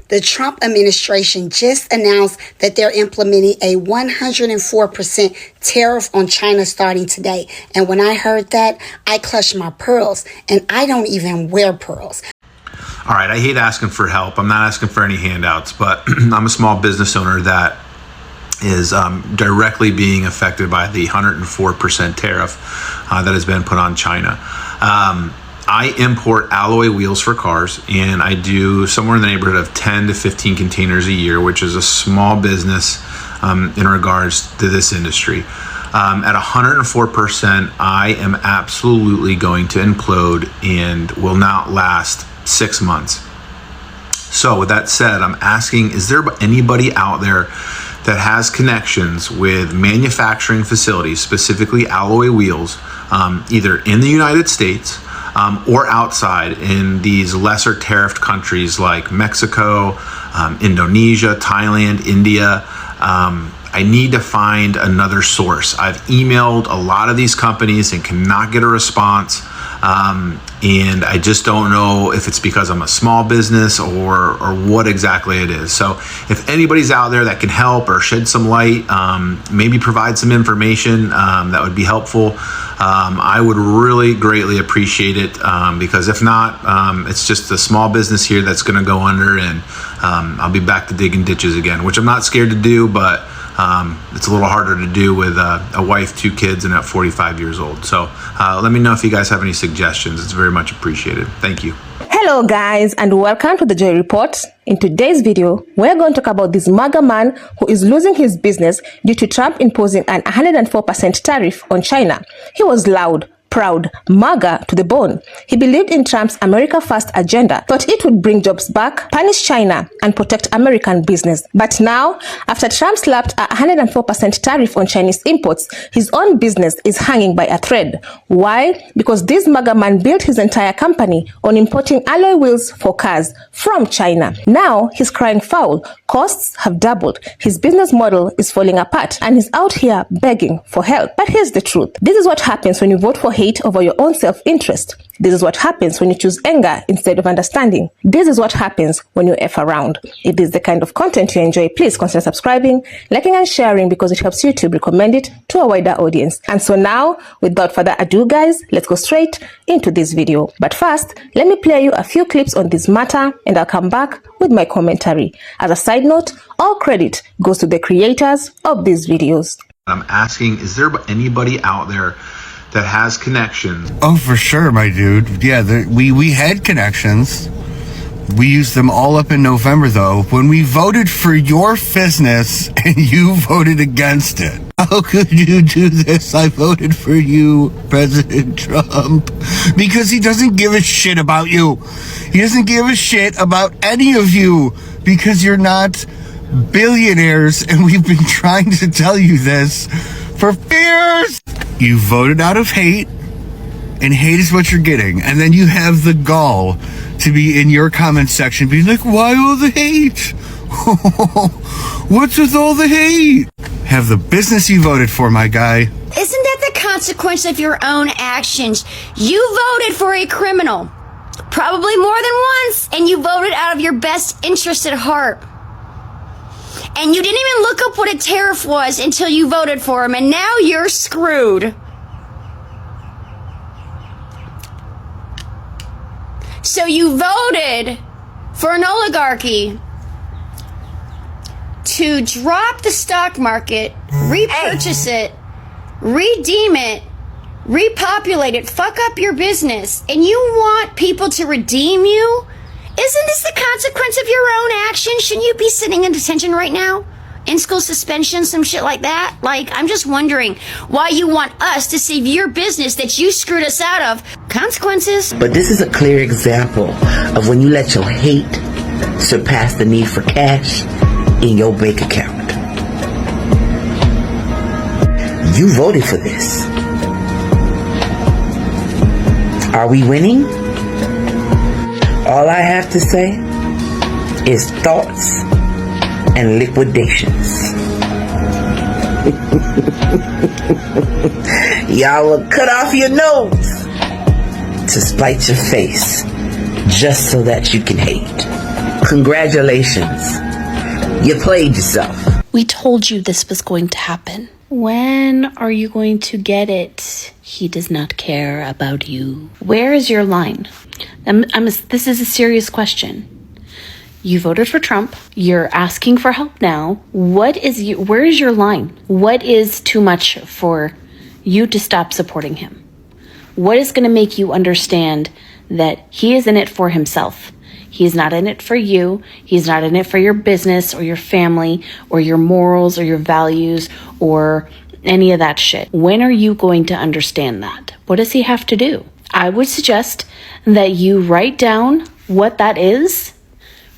The Trump administration just announced that they're implementing a 104% tariff on China starting today. And when I heard that, I clutched my pearls, and I don't even wear pearls. All right, I hate asking for help. I'm not asking for any handouts, but I'm a small business owner that is directly being affected by the 104% tariff that has been put on China. I import alloy wheels for cars, and I do somewhere in the neighborhood of 10 to 15 containers a year, which is a small business in regards to this industry. At 104%, I am absolutely going to implode and will not last 6 months. So with that said, I'm asking, is there anybody out there that has connections with manufacturing facilities, specifically alloy wheels, either in the United States or outside in these lesser tariffed countries like Mexico, Indonesia, Thailand, India? I need to find another source. I've emailed a lot of these companies and cannot get a response. And I just don't know if it's because I'm a small business or what exactly it is. So if anybody's out there that can help or shed some light, maybe provide some information that would be helpful, I would really greatly appreciate it, because if not, it's just a small business here that's going to go under, and I'll be back to digging ditches again, which I'm not scared to do, but it's a little harder to do with a wife, 2 kids, and at 45 years old. So let me know if you guys have any suggestions. It's very much appreciated. Thank you. Hello guys, and welcome to the Joy Report. In today's video, we're going to talk about this MAGA man who is losing his business due to Trump imposing an 104% tariff on China. He was loud, proud, MAGA to the bone. He believed in Trump's America First agenda, thought it would bring jobs back, punish China, and protect American business. But now, after Trump slapped a 104% tariff on Chinese imports, his own business is hanging by a thread. Why? Because this MAGA man built his entire company on importing alloy wheels for cars from China. Now, he's crying foul. Costs have doubled. His business model is falling apart, and he's out here begging for help. But here's the truth. This is what happens when you vote for hate over your own self-interest. This is what happens when you choose anger instead of understanding. This is what happens when you F around. If this is the kind of content you enjoy, please consider subscribing, liking, and sharing, because it helps YouTube recommend it to a wider audience. And so now, without further ado guys, let's go straight into this video. But first, let me play you a few clips on this matter, and I'll come back with my commentary. As a side note, all credit goes to the creators of these videos. I'm asking, is there anybody out there that has connections? Oh, for sure, my dude. Yeah, we had connections. We used them all up in November, though, when we voted for your business and you voted against it. How could you do this? I voted for you, President Trump, because he doesn't give a shit about you. He doesn't give a shit about any of you, because you're not billionaires, and we've been trying to tell you this for years. You voted out of hate, and hate is what you're getting. And then you have the gall to be in your comment section being like, why all the hate? What's with all the hate? Have the business you voted for, my guy. Isn't that the consequence of your own actions? You voted for a criminal, probably more than once, and you voted out of your best interest at heart. And you didn't even look up what a tariff was until you voted for him, and now you're screwed. So you voted for an oligarchy to drop the stock market, repurchase it, redeem it, repopulate it, fuck up your business, and you want people to redeem you? Isn't this the consequence of your own actions? Shouldn't you be sitting in detention right now? In-school suspension, some shit like that? Like, I'm just wondering why you want us to save your business that you screwed us out of. Consequences. But this is a clear example of when you let your hate surpass the need for cash in your bank account. You voted for this. Are we winning? All I have to say is thoughts and liquidations. Y'all will cut off your nose to spite your face just so that you can hate. Congratulations. You played yourself. We told you this was going to happen. When are you going to get it? He does not care about you. Where is your line? This is a serious question. You voted for Trump. You're asking for help now. Where is your line? What is too much for you to stop supporting him? What is going to make you understand that he is in it for himself? He's not in it for you. He's not in it for your business or your family or your morals or your values or any of that shit. When are you going to understand that? What does he have to do? I would suggest that you write down what that is.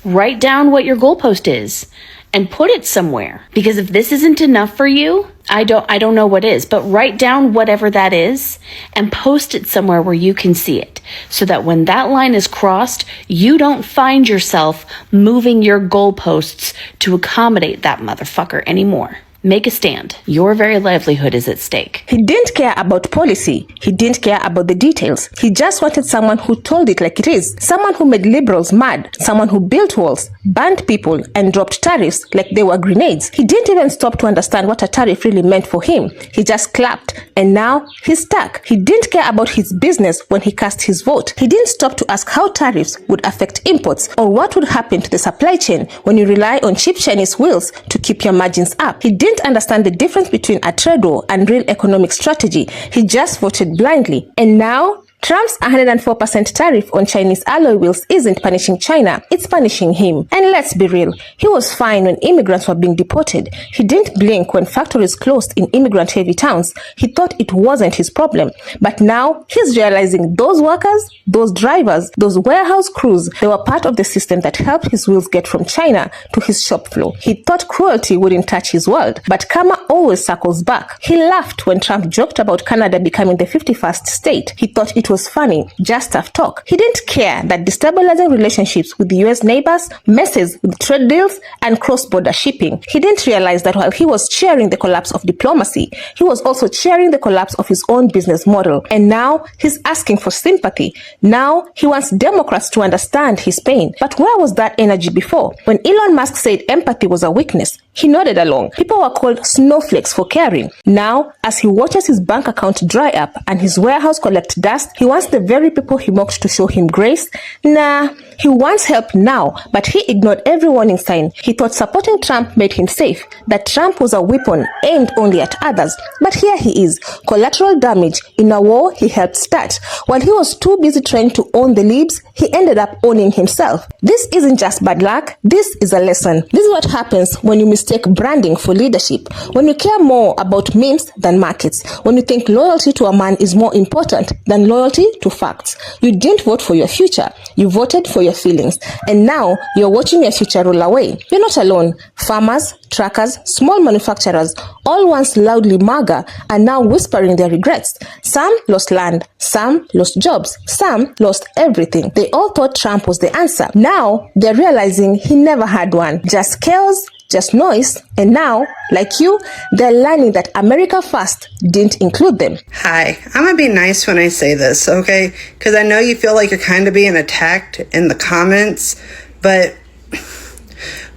Write down what your goalpost is and put it somewhere. Because if this isn't enough for you, I don't know what is, but write down whatever that is and post it somewhere where you can see it so that when that line is crossed, you don't find yourself moving your goalposts to accommodate that motherfucker anymore. Make a stand. Your very livelihood is at stake. He didn't care about policy. He didn't care about the details. He just wanted someone who told it like it is. Someone who made liberals mad. Someone who built walls, banned people, and dropped tariffs like they were grenades. He didn't even stop to understand what a tariff really meant for him. He just clapped, and now he's stuck. He didn't care about his business when he cast his vote. He didn't stop to ask how tariffs would affect imports or what would happen to the supply chain when you rely on cheap Chinese wheels to keep your margins up. He didn't understand the difference between a trade war and real economic strategy. He just voted blindly. And now, Trump's 104% tariff on Chinese alloy wheels isn't punishing China, it's punishing him. And let's be real, he was fine when immigrants were being deported. He didn't blink when factories closed in immigrant-heavy towns. He thought it wasn't his problem. But now, he's realizing those workers, those drivers, those warehouse crews, they were part of the system that helped his wheels get from China to his shop floor. He thought cruelty wouldn't touch his world, but karma always circles back. He laughed when Trump joked about Canada becoming the 51st state. He thought it was funny, just tough talk. He didn't care that destabilizing relationships with the US neighbors messes with trade deals and cross-border shipping. He didn't realize that while he was cheering the collapse of diplomacy, he was also cheering the collapse of his own business model. And now he's asking for sympathy. Now he wants Democrats to understand his pain. But where was that energy before? When Elon Musk said empathy was a weakness, he nodded along. People were called snowflakes for caring. Now, as he watches his bank account dry up and his warehouse collect dust, he wants the very people he mocked to show him grace. Nah, he wants help now, but he ignored every warning sign. He thought supporting Trump made him safe, that Trump was a weapon aimed only at others. But here he is, collateral damage in a war he helped start. While he was too busy trying to own the libs, he ended up owning himself. This isn't just bad luck, this is a lesson. This is what happens when you mistake branding for leadership, when you care more about memes than markets, when you think loyalty to a man is more important than loyalty to facts. You didn't vote for your future, you voted for your feelings, and now you're watching your future roll away. You're not alone. Farmers, truckers, small manufacturers, all once loudly MAGA, are now whispering their regrets. Some lost land, some lost jobs, some lost everything. They all thought Trump was the answer. Now they're realizing he never had one. Just chaos, just noise, and now, like you, they're learning that America First didn't include them. Hi, I'm gonna be nice when I say this, okay? Because I know you feel like you're kind of being attacked in the comments, but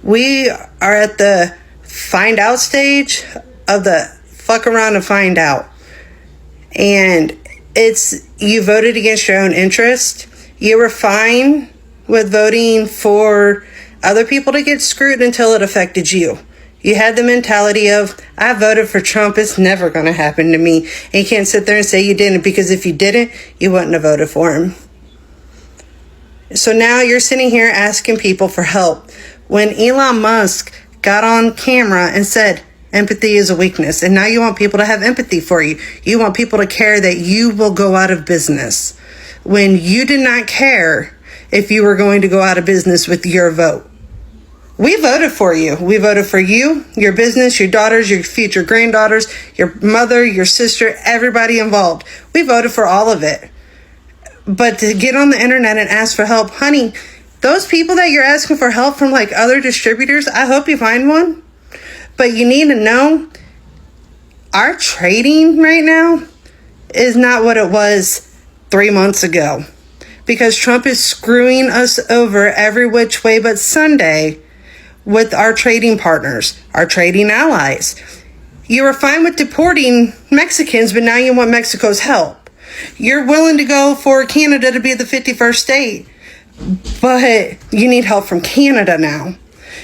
we are at the find out stage of the fuck around and find out. And it's, you voted against your own interest. You were fine with voting for other people to get screwed until it affected you. You had the mentality of, I voted for Trump, it's never going to happen to me. And you can't sit there and say you didn't, because if you didn't, you wouldn't have voted for him. So now you're sitting here asking people for help when Elon Musk got on camera and said empathy is a weakness. And now you want people to have empathy for you. You want people to care that you will go out of business when you did not care if you were going to go out of business with your vote. We voted for you. We voted for you, your business, your daughters, your future granddaughters, your mother, your sister, everybody involved. We voted for all of it. But to get on the internet and ask for help, honey, those people that you're asking for help from, like other distributors, I hope you find one. But you need to know our trading right now is not what it was 3 months ago. because Trump is screwing us over every which way but Sunday with our trading partners, our trading allies. You were fine with deporting Mexicans, but now you want Mexico's help. You're willing to go for Canada to be the 51st state, but you need help from Canada now.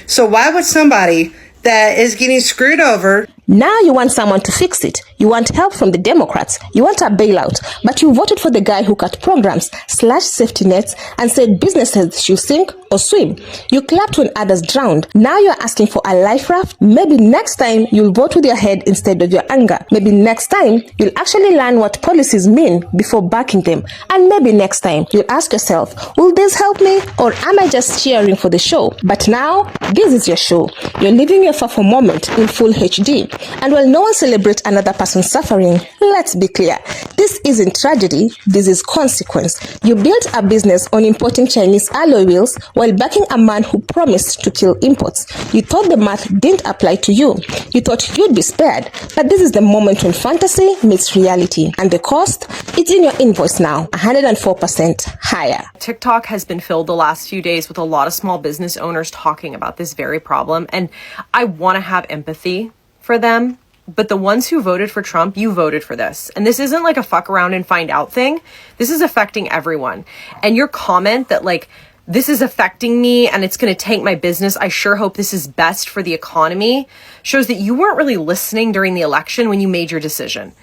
So why would somebody that is getting screwed over... Now you want someone to fix it. You want help from the Democrats. You want a bailout. But you voted for the guy who cut programs, slashed safety nets, and said businesses should sink or swim. You clapped when others drowned. Now you're asking for a life raft? Maybe next time you'll vote with your head instead of your anger. Maybe next time you'll actually learn what policies mean before backing them. And maybe next time you'll ask yourself, will this help me, or am I just cheering for the show? But now, this is your show. You're living your Fafo moment in full HD. And while no one celebrates another person's suffering, let's be clear. This isn't tragedy, this is consequence. You built a business on importing Chinese alloy wheels while backing a man who promised to kill imports. You thought the math didn't apply to you. You thought you'd be spared. But this is the moment when fantasy meets reality. And the cost? It's in your invoice now, 104% higher. TikTok has been filled the last few days with a lot of small business owners talking about this very problem. And I want to have empathy for them, but the ones who voted for Trump, you voted for this. And this isn't like a fuck around and find out thing. This is affecting everyone. And your comment that like, this is affecting me and it's going to tank my business, I sure hope this is best for the economy, shows that you weren't really listening during the election when you made your decision.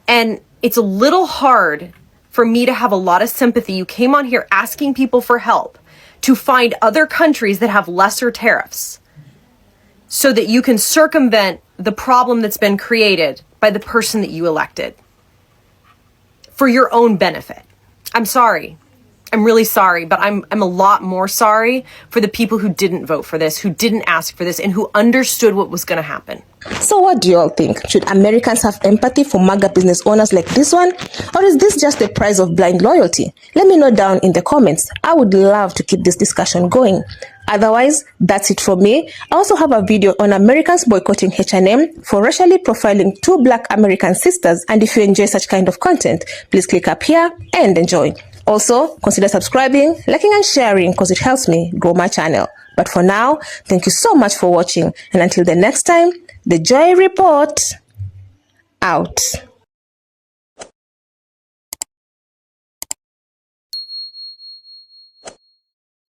And it's a little hard for me to have a lot of sympathy. You came on here asking people for help to find other countries that have lesser tariffs so that you can circumvent the problem that's been created by the person that you elected for your own benefit. I'm sorry. I'm really sorry, but I'm a lot more sorry for the people who didn't vote for this, who didn't ask for this, and who understood what was going to happen. So what do you all think? Should Americans have empathy for MAGA business owners like this one? Or is this just the price of blind loyalty? Let me know down in the comments. I would love to keep this discussion going. Otherwise, that's it for me. I also have a video on Americans boycotting H&M for racially profiling two Black American sisters. And if you enjoy such kind of content, please click up here and enjoy. Also, consider subscribing, liking and sharing because it helps me grow my channel. But for now, thank you so much for watching. And until the next time, the Joy Report out.